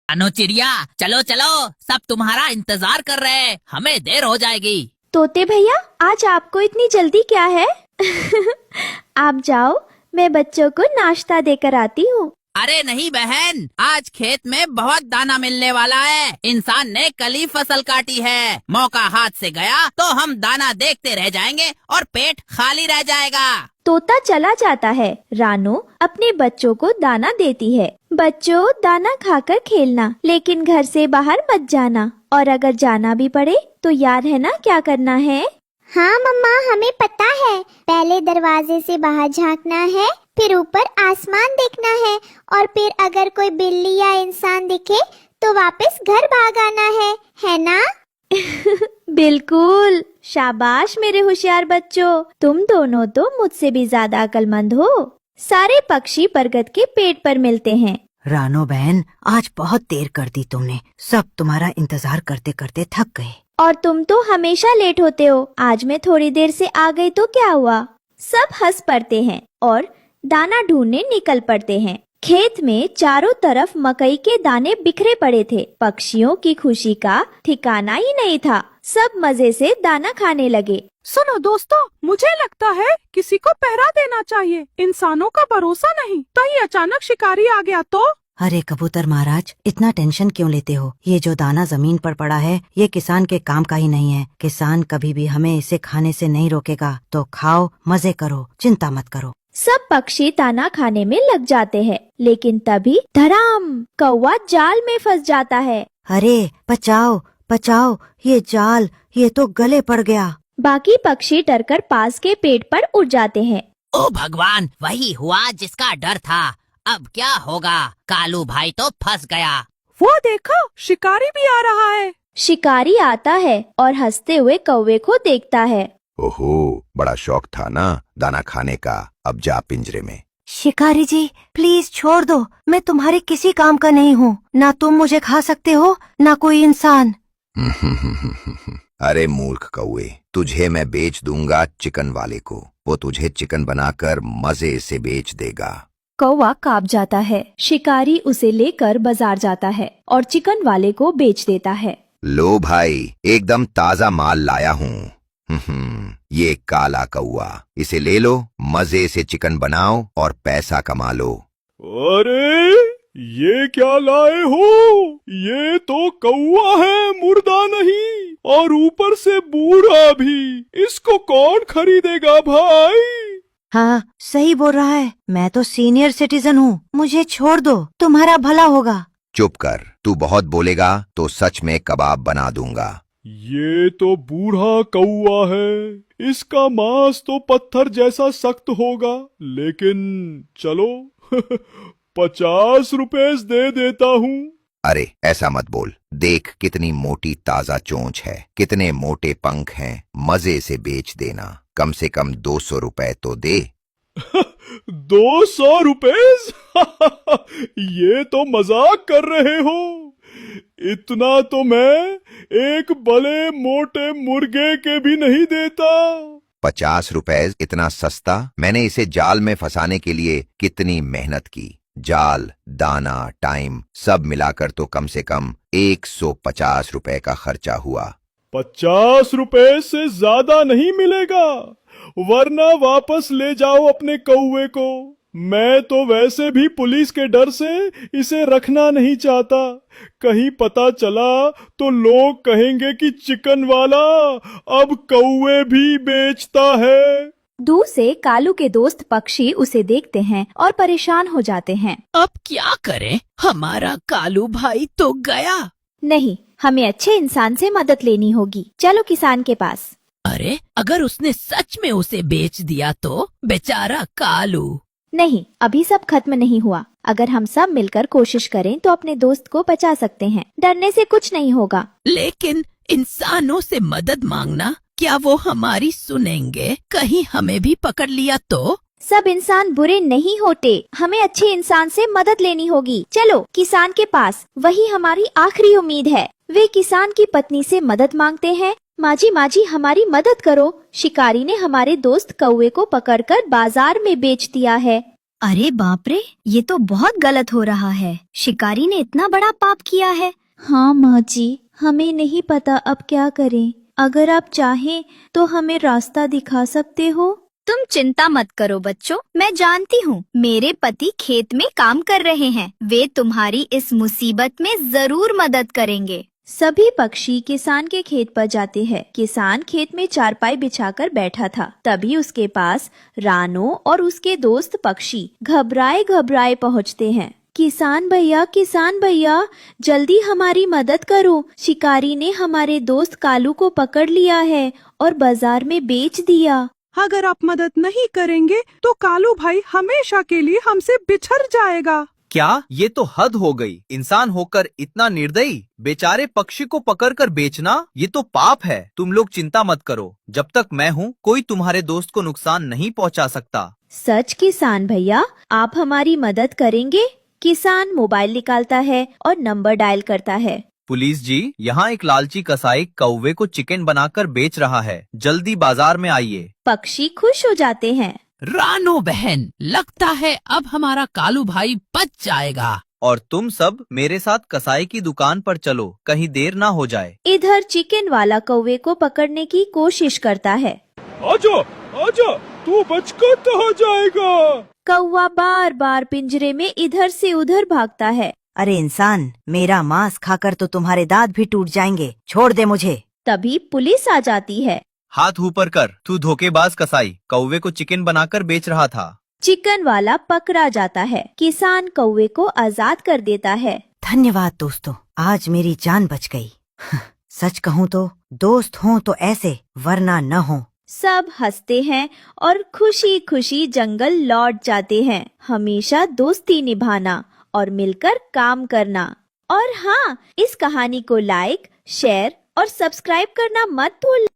अनु चिड़िया, चलो चलो, सब तुम्हारा इंतजार कर रहे हैं, हमें देर हो जाएगी। तोते भैया, आज आपको इतनी जल्दी क्या है? आप जाओ, मैं बच्चों को नाश्ता देकर आती हूँ। अरे नहीं बहन, आज खेत में बहुत दाना मिलने वाला है। इंसान ने कल ही फसल काटी है, मौका हाथ से गया तो हम दाना देखते रह जाएंगे और पेट खाली रह जाएगा। तोता चला जाता है। रानू अपने बच्चों को दाना देती है। बच्चों, दाना खाकर खेलना, लेकिन घर से बाहर मत जाना, और अगर जाना भी पड़े तो याद है ना क्या करना है? हाँ मम्मा, हमें पता है। पहले दरवाजे से बाहर झांकना है, फिर ऊपर आसमान देखना है, और फिर अगर कोई बिल्ली या इंसान दिखे तो वापस घर भाग आना है ना? बिल्कुल, शाबाश मेरे होशियार बच्चों, तुम दोनों तो मुझसे भी ज्यादा अक्लमंद हो। सारे पक्षी बरगद के पेड़ पर मिलते हैं। रानो बहन, आज बहुत देर कर दी तुमने, सब तुम्हारा इंतजार करते करते थक गए। और तुम तो हमेशा लेट होते हो, आज मैं थोड़ी देर से आ गई तो क्या हुआ? सब हंस पड़ते हैं और दाना ढूंढने निकल पड़ते हैं। खेत में चारों तरफ मकई के दाने बिखरे पड़े थे। पक्षियों की खुशी का ठिकाना ही नहीं था। सब मजे से दाना खाने लगे। सुनो दोस्तों, मुझे लगता है किसी को पहरा देना चाहिए। इंसानों का भरोसा नहीं, कहीं अचानक शिकारी आ गया तो? अरे कबूतर महाराज, इतना टेंशन क्यों लेते हो? ये जो दाना जमीन पर पड़ा है, ये किसान के काम का ही नहीं है। किसान कभी भी हमें इसे खाने से नहीं रोकेगा, तो खाओ, मजे करो, चिंता मत करो। सब पक्षी दाना खाने में लग जाते हैं, लेकिन तभी धड़ाम, कौवा जाल में फंस जाता है। अरे बचाओ बचाओ, ये जाल, ये तो गले पड़ गया। बाकी पक्षी डरकर पास के पेड़ पर उड़ जाते हैं। ओ भगवान, वही हुआ जिसका डर था। अब क्या होगा? कालू भाई तो फंस गया। वो देखो, शिकारी भी आ रहा है। शिकारी आता है और हंसते हुए कौवे को देखता है। ओहो, बड़ा शौक था ना दाना खाने का, अब जा पिंजरे में। शिकारी जी, प्लीज छोड़ दो, मैं तुम्हारे किसी काम का नहीं हूँ। ना तुम मुझे खा सकते हो, ना कोई इंसान। अरे मूर्ख कौवे, तुझे मैं बेच दूंगा चिकन वाले को। वो तुझे चिकन बनाकर मजे से बेच देगा। कौवा कांप जाता है। शिकारी उसे लेकर बाजार जाता है और चिकन वाले को बेच देता है। लो भाई, एकदम ताजा माल लाया हूँ। ये काला कौवा, इसे ले लो, मजे से चिकन बनाओ और पैसा कमा लो। अरे ये क्या लाए हो? ये तो कौवा है, मुर्दा नहीं, और ऊपर से बूढ़ा भी। इसको कौन खरीदेगा भाई? हाँ, सही बोल रहा है। मैं तो सीनियर सिटीजन हूँ, मुझे छोड़ दो, तुम्हारा भला होगा। चुप कर, तू बहुत बोलेगा तो सच में कबाब बना दूंगा। ये तो बूढ़ा कौवा है, इसका मांस तो पत्थर जैसा सख्त होगा, लेकिन चलो 50 रुपए दे देता हूँ। अरे ऐसा मत बोल, देख कितनी मोटी ताजा चोंच है, कितने मोटे पंख हैं, मजे से बेच देना। कम से कम 200 रुपए तो दे। 200 रुपए? ये तो मजाक कर रहे हो। इतना तो मैं एक बड़े मोटे मुर्गे के भी नहीं देता। 50 रुपए इतना सस्ता? मैंने इसे जाल में फंसाने के लिए कितनी मेहनत की। जाल, दाना, टाइम सब मिलाकर तो कम से कम 150 रुपए का खर्चा हुआ। 50 रुपए से ज्यादा नहीं मिलेगा, वरना वापस ले जाओ अपने कौवे को। मैं तो वैसे भी पुलिस के डर से इसे रखना नहीं चाहता। कहीं पता चला तो लोग कहेंगे कि चिकन वाला अब कौवे भी बेचता है। दूर से कालू के दोस्त पक्षी उसे देखते हैं और परेशान हो जाते हैं। अब क्या करें? हमारा कालू भाई तो गया। नहीं, हमें अच्छे इंसान से मदद लेनी होगी। चलो किसान के पास। अरे अगर उसने सच में उसे बेच दिया तो? बेचारा कालू। नहीं, अभी सब खत्म नहीं हुआ। अगर हम सब मिलकर कोशिश करें तो अपने दोस्त को बचा सकते हैं। डरने से कुछ नहीं होगा। लेकिन इंसानों से मदद मांगना, क्या वो हमारी सुनेंगे? कहीं हमें भी पकड़ लिया तो? सब इंसान बुरे नहीं होते, हमें अच्छे इंसान से मदद लेनी होगी। चलो किसान के पास, वही हमारी आखिरी उम्मीद है। वे किसान की पत्नी से मदद मांगते हैं। माजी माजी, हमारी मदद करो। शिकारी ने हमारे दोस्त कौवे को पकड़कर बाजार में बेच दिया है। अरे बाप रे, ये तो बहुत गलत हो रहा है। शिकारी ने इतना बड़ा पाप किया है। हाँ माँ जी, हमें नहीं पता अब क्या करें। अगर आप चाहें तो हमें रास्ता दिखा सकते हो। तुम चिंता मत करो बच्चों, मैं जानती हूँ मेरे पति खेत में काम कर रहे हैं। वे तुम्हारी इस मुसीबत में जरूर मदद करेंगे। सभी पक्षी किसान के खेत पर जाते हैं। किसान खेत में चारपाई बिछाकर बैठा था। तभी उसके पास रानो और उसके दोस्त पक्षी घबराए घबराए पहुँचते हैं। किसान भैया, जल्दी हमारी मदद करो। शिकारी ने हमारे दोस्त कालू को पकड़ लिया है और बाजार में बेच दिया। अगर आप मदद नहीं करेंगे तो कालू भाई हमेशा के लिए हमसे बिछड़ जाएगा। क्या? ये तो हद हो गई। इंसान होकर इतना निर्दयी, बेचारे पक्षी को पकड़कर बेचना, ये तो पाप है। तुम लोग चिंता मत करो, जब तक मैं हूँ कोई तुम्हारे दोस्त को नुकसान नहीं पहुँचा सकता। सच किसान भैया, आप हमारी मदद करेंगे? किसान मोबाइल निकालता है और नंबर डायल करता है। पुलिस जी, यहाँ एक लालची कसाई कौवे को चिकन बनाकर बेच रहा है, जल्दी बाजार में आइए। पक्षी खुश हो जाते हैं। रानो बहन, लगता है अब हमारा कालू भाई बच जाएगा। और तुम सब मेरे साथ कसाई की दुकान पर चलो, कहीं देर ना हो जाए। इधर चिकन वाला कौवे को पकड़ने की कोशिश करता है। आजा, आजा, तू बचकर कहाँ जाएगा? कौवा बार बार पिंजरे में इधर से उधर भागता है। अरे इंसान, मेरा मांस खाकर तो तुम्हारे दांत भी टूट जाएंगे, छोड़ दे मुझे। तभी पुलिस आ जाती है। हाथ ऊपर कर, तू धोखेबाज कसाई कौवे को चिकन बनाकर बेच रहा था। चिकन वाला पकड़ा जाता है। किसान कौवे को आजाद कर देता है। धन्यवाद दोस्तों, आज मेरी जान बच गई। सच कहूँ तो दोस्त हों तो ऐसे, वरना न हो। सब हंसते हैं और खुशी खुशी जंगल लौट जाते हैं। हमेशा दोस्ती निभाना और मिलकर काम करना। और हाँ, इस कहानी को लाइक, शेयर और सब्सक्राइब करना मत भूलना।